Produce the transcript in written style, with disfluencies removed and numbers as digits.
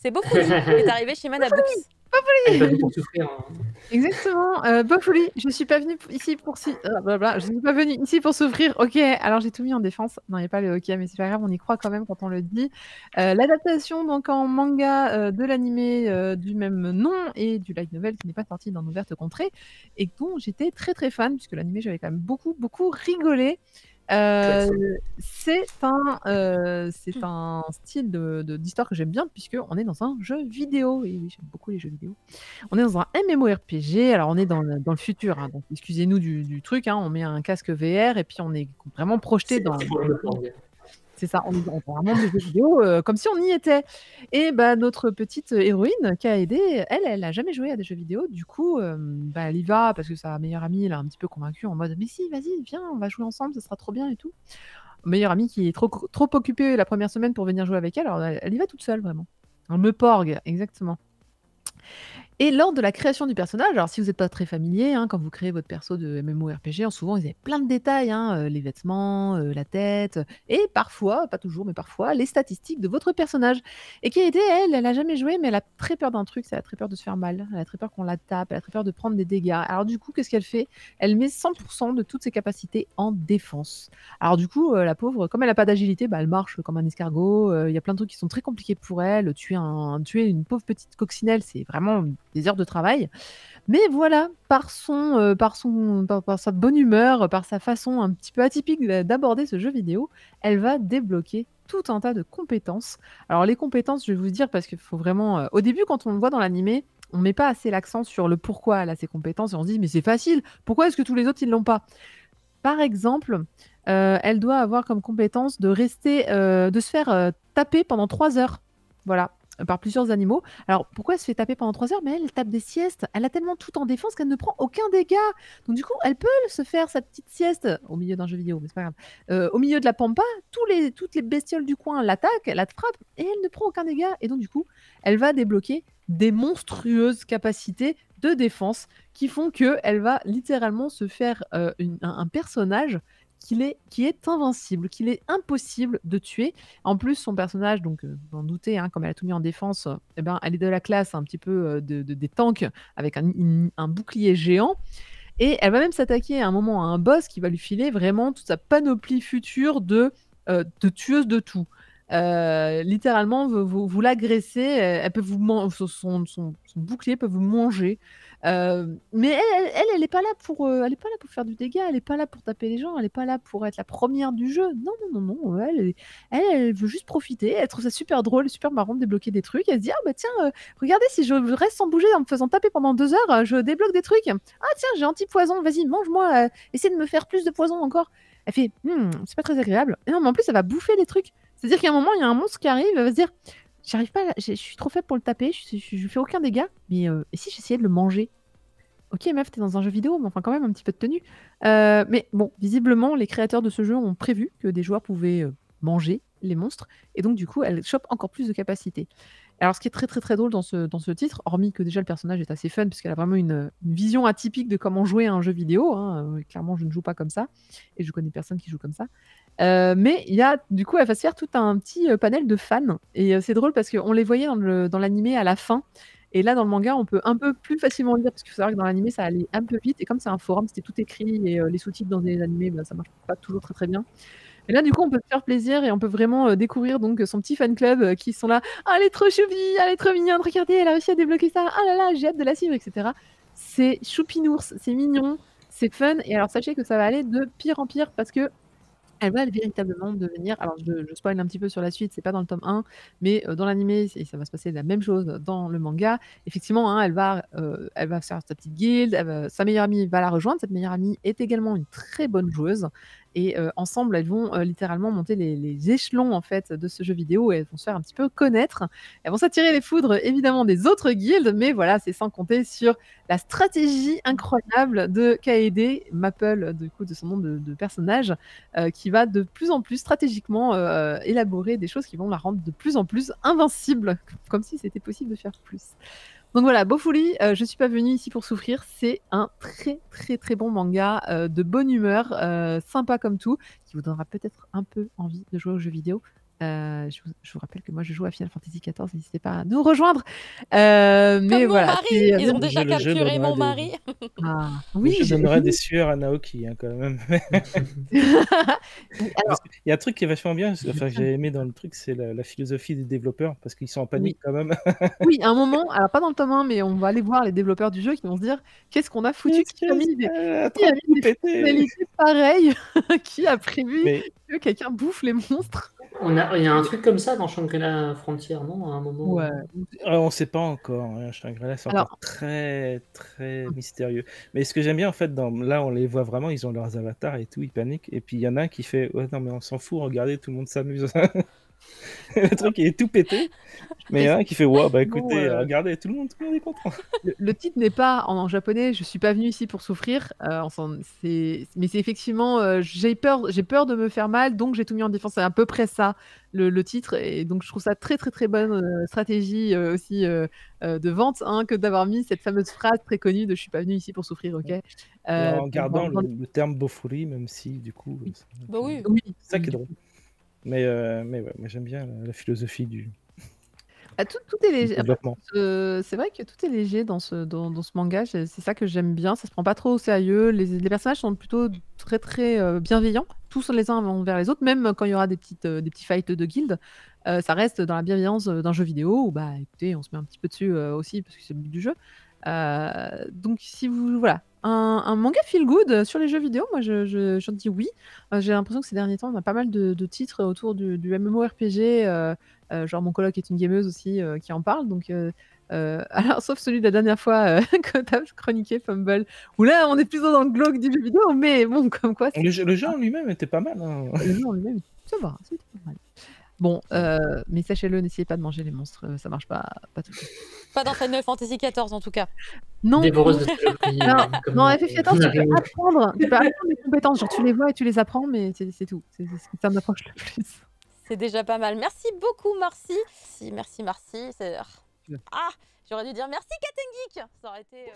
C'est Bofuli qui est arrivé chez Madabooks. Elle est pas venue pour souffrir, hein. Exactement, Bofuli, je suis pas venue ici pour blablabla, je suis pas venue ici pour souffrir. OK, alors j'ai tout mis en défense. Non, il y a pas le OK, mais c'est pas grave, on y croit quand même quand on le dit. L'adaptation donc en manga, de l'animé, du même nom et du light novel qui n'est pas sorti dans nos vertes contrées et dont j'étais très, très fan puisque l'animé, j'avais quand même beaucoup, beaucoup rigolé. C'est un style d'histoire que j'aime bien puisqu'on est dans un jeu vidéo et oui, j'aime beaucoup les jeux vidéo. On est dans un MMORPG, alors on est dans le futur, hein, donc excusez-nous du truc, hein, on met un casque VR et puis on est vraiment projeté dans c'est ça, on est dans un monde de jeux vidéo, comme si on y était et bah, notre petite héroïne, Kaede, elle a jamais joué à des jeux vidéo, du coup, bah, elle y va parce que sa meilleure amie l'a un petit peu convaincue en mode: «Mais si, vas-y, viens, on va jouer ensemble, ce sera trop bien et tout». Meilleure amie qui est trop occupée la première semaine pour venir jouer avec elle, alors elle y va toute seule vraiment. Un meuporg, exactement. Et lors de la création du personnage, alors si vous n'êtes pas très familier, hein, quand vous créez votre perso de MMORPG, souvent ils avaient plein de détails, hein, les vêtements, la tête, et parfois, pas toujours, mais parfois, les statistiques de votre personnage. Et Kaede, elle a jamais joué, mais elle a très peur d'un truc, c'est elle a très peur de se faire mal, elle a très peur qu'on la tape, elle a très peur de prendre des dégâts. Alors du coup, qu'est-ce qu'elle fait? Elle met 100% de toutes ses capacités en défense. Alors du coup, la pauvre, comme elle n'a pas d'agilité, bah, elle marche comme un escargot, il y a plein de trucs qui sont très compliqués pour elle. Tuer une pauvre petite coccinelle, c'est vraiment des heures de travail. Mais voilà, par sa bonne humeur, par sa façon un petit peu atypique d'aborder ce jeu vidéo, elle va débloquer tout un tas de compétences. Alors les compétences, je vais vous dire parce qu'il faut vraiment, au début quand on le voit dans l'animé, on met pas assez l'accent sur le pourquoi elle a ces compétences et on se dit: «Mais c'est facile, pourquoi est-ce que tous les autres ils l'ont pas?» Par exemple, elle doit avoir comme compétence de rester, de se faire, taper pendant 3 heures. Voilà, par plusieurs animaux. Alors pourquoi elle se fait taper pendant 3 heures? Mais elle tape des siestes. Elle a tellement tout en défense qu'elle ne prend aucun dégât. Donc du coup, elle peut se faire sa petite sieste au milieu d'un jeu vidéo, mais c'est pas grave. Au milieu de la pampa, toutes les bestioles du coin l'attaquent, elle la frappe et elle ne prend aucun dégât. Et donc du coup, elle va débloquer des monstrueuses capacités de défense qui font qu'elle va littéralement se faire un personnage qui est invincible, qu'il est impossible de tuer. En plus, son personnage, donc vous en doutez, hein, comme elle a tout mis en défense, eh ben, elle est de la classe un petit peu des tanks avec un bouclier géant. Et elle va même s'attaquer à un moment à un boss qui va lui filer vraiment toute sa panoplie future de tueuse de tout. Littéralement, vous l'agressez, elle peut son bouclier peut vous manger. Mais elle est pas là elle est pas là pour faire du dégât, elle est pas là pour taper les gens, elle est pas là pour être la première du jeu. Non, non, non, non, elle veut juste profiter, elle trouve ça super drôle, super marrant de débloquer des trucs. Elle se dit: «Ah bah tiens, regardez si je reste sans bouger en me faisant taper pendant 2 heures, je débloque des trucs. Ah tiens, j'ai anti-poison, vas-y mange-moi, essaie de me faire plus de poison encore». Elle fait: c'est pas très agréable». Et non, mais en plus elle va bouffer les trucs. C'est-à-dire qu'à un moment, il y a un monstre qui arrive, elle va se dire: «J'arrive pas je suis trop faible pour le taper, je lui fais aucun dégât, mais et si j'essayais de le manger?» OK meuf, t'es dans un jeu vidéo, mais enfin quand même un petit peu de tenue. Mais bon, visiblement, les créateurs de ce jeu ont prévu que des joueurs pouvaient, manger les monstres et donc du coup, elle chope encore plus de capacités. Alors ce qui est très, très, très drôle dans ce titre, hormis que déjà le personnage est assez fun puisqu'elle a vraiment une vision atypique de comment jouer à un jeu vidéo, hein, clairement je ne joue pas comme ça et je connais personne qui joue comme ça. Mais il y a du coup, elle va se faire tout un petit, panel de fans et c'est drôle parce qu'on les voyait dans l'animé à la fin et là, dans le manga, on peut un peu plus facilement le lire parce qu'il faut savoir que dans l'animé, ça allait un peu vite et comme c'est un forum, c'était tout écrit et les sous-titres dans des animés, bah, ça marche pas toujours très, très bien. Et là, du coup, on peut se faire plaisir et on peut vraiment, découvrir donc son petit fan club, qui sont là: «Ah, elle est trop choupie, elle est trop mignonne, regardez, elle a réussi à débloquer ça. Ah là là, j'ai hâte de la suivre» et cetera. C'est choupinours, c'est mignon, c'est fun et alors sachez que ça va aller de pire en pire parce que elle va véritablement devenir alors je spoil un petit peu sur la suite, c'est pas dans le tome 1, mais dans l'animé ça va se passer la même chose dans le manga. Effectivement, hein, elle va faire sa petite guilde, sa meilleure amie va la rejoindre. Cette meilleure amie est également une très bonne joueuse et ensemble, elles vont, littéralement monter les échelons, en fait, de ce jeu vidéo et elles vont se faire un petit peu connaître. Elles vont s'attirer les foudres, évidemment, des autres guildes, mais voilà, c'est sans compter sur la stratégie incroyable de Kaede, Maple, du coup, de son nom de personnage, qui va de plus en plus stratégiquement élaborer des choses qui vont la rendre de plus en plus invincible, comme si c'était possible de faire plus. Donc voilà, Bofuli, je suis pas venue ici pour souffrir, c'est un très, très, très bon manga, de bonne humeur, sympa comme tout, qui vous donnera peut-être un peu envie de jouer aux jeux vidéo. Je vous rappelle que moi je joue à Final Fantasy XIV, n'hésitez pas à nous rejoindre. Comme Mais mon voilà, mari, c'est ils ont déjà Le jeu capturé donnera mon des mari. ah le oui, jeu donnera des oui. sueurs à Naoki, hein, quand même. Oui, alors Parce qu'il y a un truc qui est vachement bien, j'ai enfin que plein de j'ai aimé trucs. dans le truc, c'est la philosophie des développeurs, parce qu'ils sont en Oui. panique quand même. Oui, à un moment, alors pas dans le tome 1, mais on va aller voir les développeurs du jeu qui vont se dire: «Qu'est-ce qu'on a foutu? Qu'est-ce que c'est? Qui a Attends, mis tout des pété! fonctionnalités pareilles? Qui a prévu Mais que quelqu'un bouffe les monstres?» Il y a un truc comme ça dans Shangri-La Frontier, non? À un moment. Ouais. on sait pas encore, hein, Shangri-La, c'est encore Alors très très mystérieux. Mais ce que j'aime bien en fait, là on les voit vraiment, ils ont leurs avatars et tout, ils paniquent. Et puis il y en a un qui fait ouais non mais on s'en fout, regardez tout le monde s'amuse. Le truc il est tout pété. Mais il y en a un qui fait ouais bah effectivement, écoutez, regardez tout le monde est content. le titre n'est pas en japonais, je suis pas venu ici pour souffrir. Mais c'est effectivement, j'ai peur de me faire mal, donc j'ai tout mis en défense. C'est à peu près ça le titre, et donc je trouve ça très très très bonne stratégie aussi de vente, hein, que d'avoir mis cette fameuse phrase très connue de je suis pas venu ici pour souffrir, ok. Et en gardant Dans le terme Bofuri, même si du coup, oui, Bah oui. oui, c'est ça qui est du drôle. coup. Mais ouais, moi j'aime bien la philosophie du Ah, tout est léger. Après, développement. c'est vrai que tout est léger dans ce manga. C'est ça que j'aime bien. Ça se prend pas trop au sérieux. Les personnages sont plutôt très très bienveillants, tous les uns envers les autres, même quand il y aura des petits fights de guildes. Ça reste dans la bienveillance d'un jeu vidéo où, bah, écoutez, on se met un petit peu dessus aussi parce que c'est le but du jeu. Donc, si vous voilà, un manga feel good sur les jeux vidéo, moi j'en dis oui. J'ai l'impression que ces derniers temps, on a pas mal de titres autour du MMORPG. Genre mon coloc est une gameuse aussi qui en parle. Donc, alors sauf celui de la dernière fois que tu as chroniqué, Fumble, où là on est plutôt dans le glauque du jeu vidéo, mais bon, comme quoi. Le jeu en lui-même était pas mal. Hein. Le jeu en lui-même, ça va, c'était pas mal. Bon, mais sachez-le, n'essayez pas de manger les monstres, ça marche pas tout de suite. Pas dans Final Fantasy XIV en tout cas. Non, Dévoreuse de saloperies. non, dans FF14, tu peux apprendre des compétences, genre tu les vois et tu les apprends, mais c'est tout. C'est ce qui ça m'approche le plus. C'est déjà pas mal. Merci beaucoup, Marcy. Merci. Ah, j'aurais dû dire merci, Katengeek. Ça aurait été.